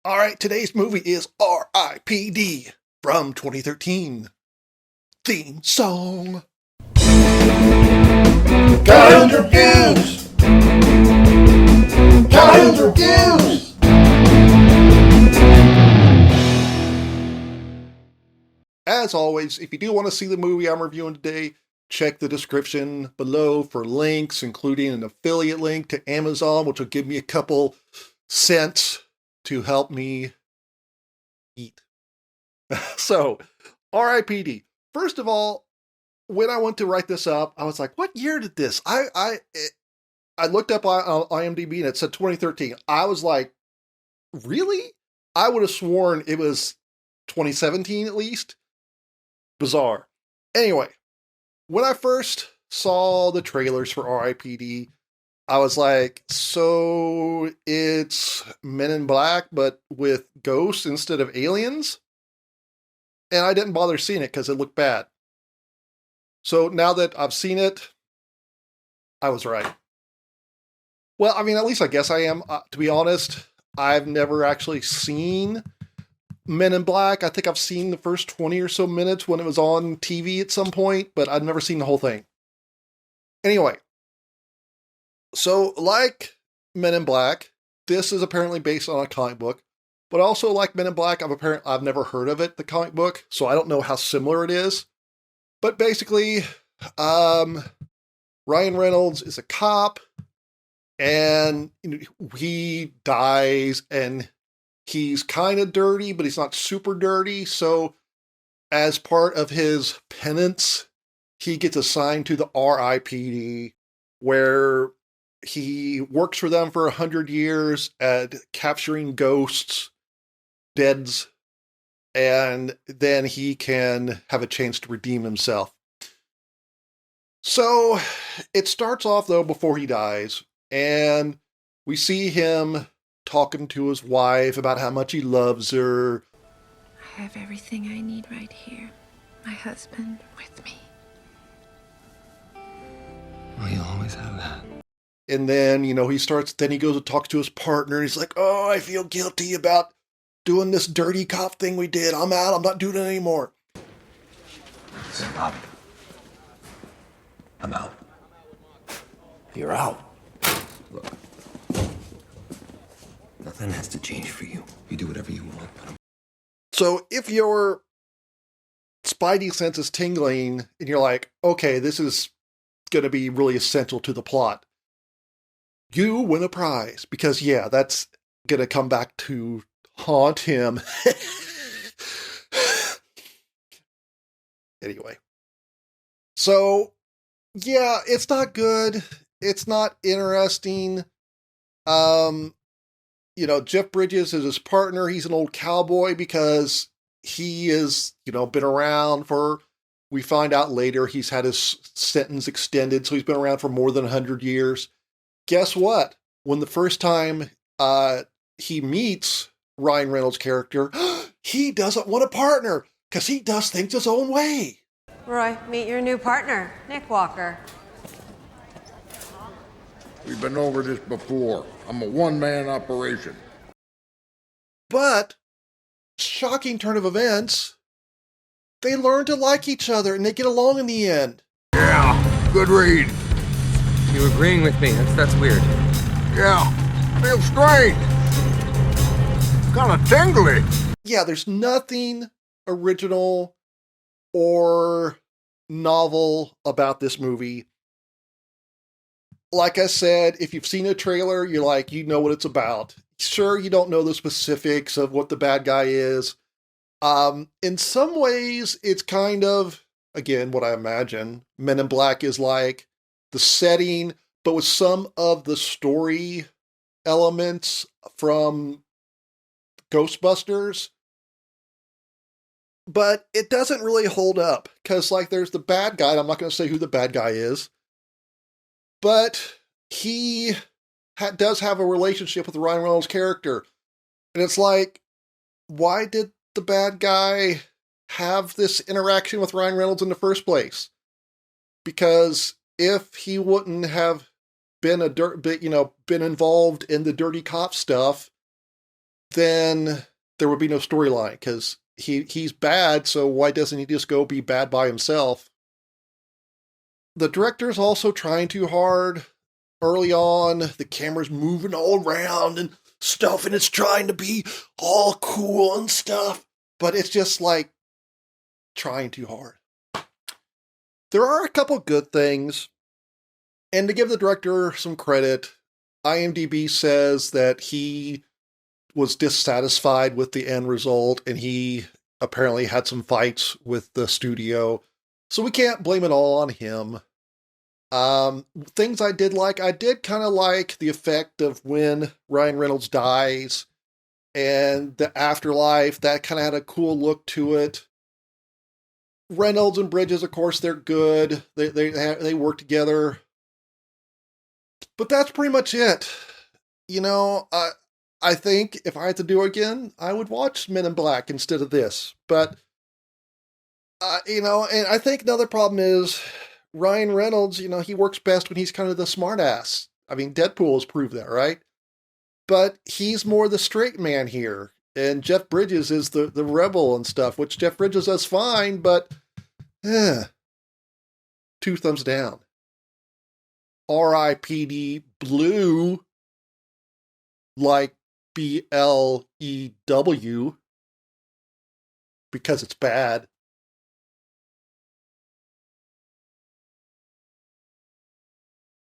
All right, today's movie is R.I.P.D. from 2013. Theme song. Kyle's Reviews! Kyle's Reviews! As always, if you do want to see the movie I'm reviewing today, check the description below for links, including an affiliate link to Amazon, which will give me a couple cents to help me eat. So, R.I.P.D. First of all, when I went to write this up, I was like, "What year did this?" I looked up on IMDb and it said 2013. I was like, "Really?" I would have sworn it was 2017 at least. Bizarre. Anyway, when I first saw the trailers for R.I.P.D., I was like, "So it's Men in Black, but with ghosts instead of aliens?" And I didn't bother seeing it because it looked bad. So now that I've seen it, I was right. Well, I mean, at least I guess I am. To be honest, I've never actually seen Men in Black. I think I've seen the first 20 or so minutes when it was on TV at some point, but I've never seen the whole thing. Anyway, so like Men in Black, this is apparently based on a comic book, but also like Men in Black, I've never heard of it, the comic book, so I don't know how similar it is. But basically, Ryan Reynolds is a cop, and he dies, and he's kind of dirty, but he's not super dirty. So, as part of his penance, he gets assigned to the R.I.P.D., where he works for them for 100 years at capturing ghosts, deads, and then he can have a chance to redeem himself. So it starts off, though, before he dies, and we see him talking to his wife about how much he loves her. I have everything I need right here. My husband with me. Well, you'll always have that. And then, he goes and talks to his partner, and he's like, "Oh, I feel guilty about doing this dirty cop thing we did. I'm out. I'm not doing it anymore." Listen, Bob. I'm out. You're out. Look. Nothing has to change for you. You do whatever you want. So if your spidey sense is tingling and you're like, "Okay, this is going to be really essential to the plot," you win a prize, because yeah, that's going to come back to haunt him. Anyway. So, yeah, it's not good. It's not interesting. Jeff Bridges is his partner. He's an old cowboy because he is, been around for, we find out later, he's had his sentence extended, so he's been around for more than 100 years. Guess what? When the first time he meets Ryan Reynolds' character, he doesn't want a partner because he does things his own way. Roy, meet your new partner, Nick Walker. We've been over this before. I'm a one-man operation. But, shocking turn of events, they learn to like each other and they get along in the end. Yeah, good read. You agreeing with me? That's weird. Yeah, feels strange. Kind of tingly. Yeah, there's nothing original or novel about this movie. Like I said, if you've seen a trailer, you're like, you know what it's about. Sure, you don't know the specifics of what the bad guy is. In some ways, it's kind of, again, what I imagine Men in Black is like, the setting, but with some of the story elements from Ghostbusters. But it doesn't really hold up, because there's the bad guy, and I'm not going to say who the bad guy is, but he does have a relationship with Ryan Reynolds' character. And it's like, why did the bad guy have this interaction with Ryan Reynolds in the first place? Because if he wouldn't have been been involved in the dirty cop stuff, then there would be no storyline, because he's bad, so why doesn't he just go be bad by himself? The director's also trying too hard. Early on, the camera's moving all around and stuff, and it's trying to be all cool and stuff, but it's just like trying too hard. There are a couple good things, and to give the director some credit, IMDb says that he was dissatisfied with the end result, and he apparently had some fights with the studio, so we can't blame it all on him. Things I did kind of like the effect of when Ryan Reynolds dies and the afterlife. That kind of had a cool look to it. Reynolds and Bridges, of course, they're good. They work together. But that's pretty much it. I think if I had to do it again, I would watch Men in Black instead of this. But, and I think another problem is Ryan Reynolds, he works best when he's kind of the smartass. I mean, Deadpool has proved that, right? But he's more the straight man here. And Jeff Bridges is the rebel and stuff, which Jeff Bridges does fine, but 2 thumbs down. R.I.P.D. Blue, like BLEW, because it's bad.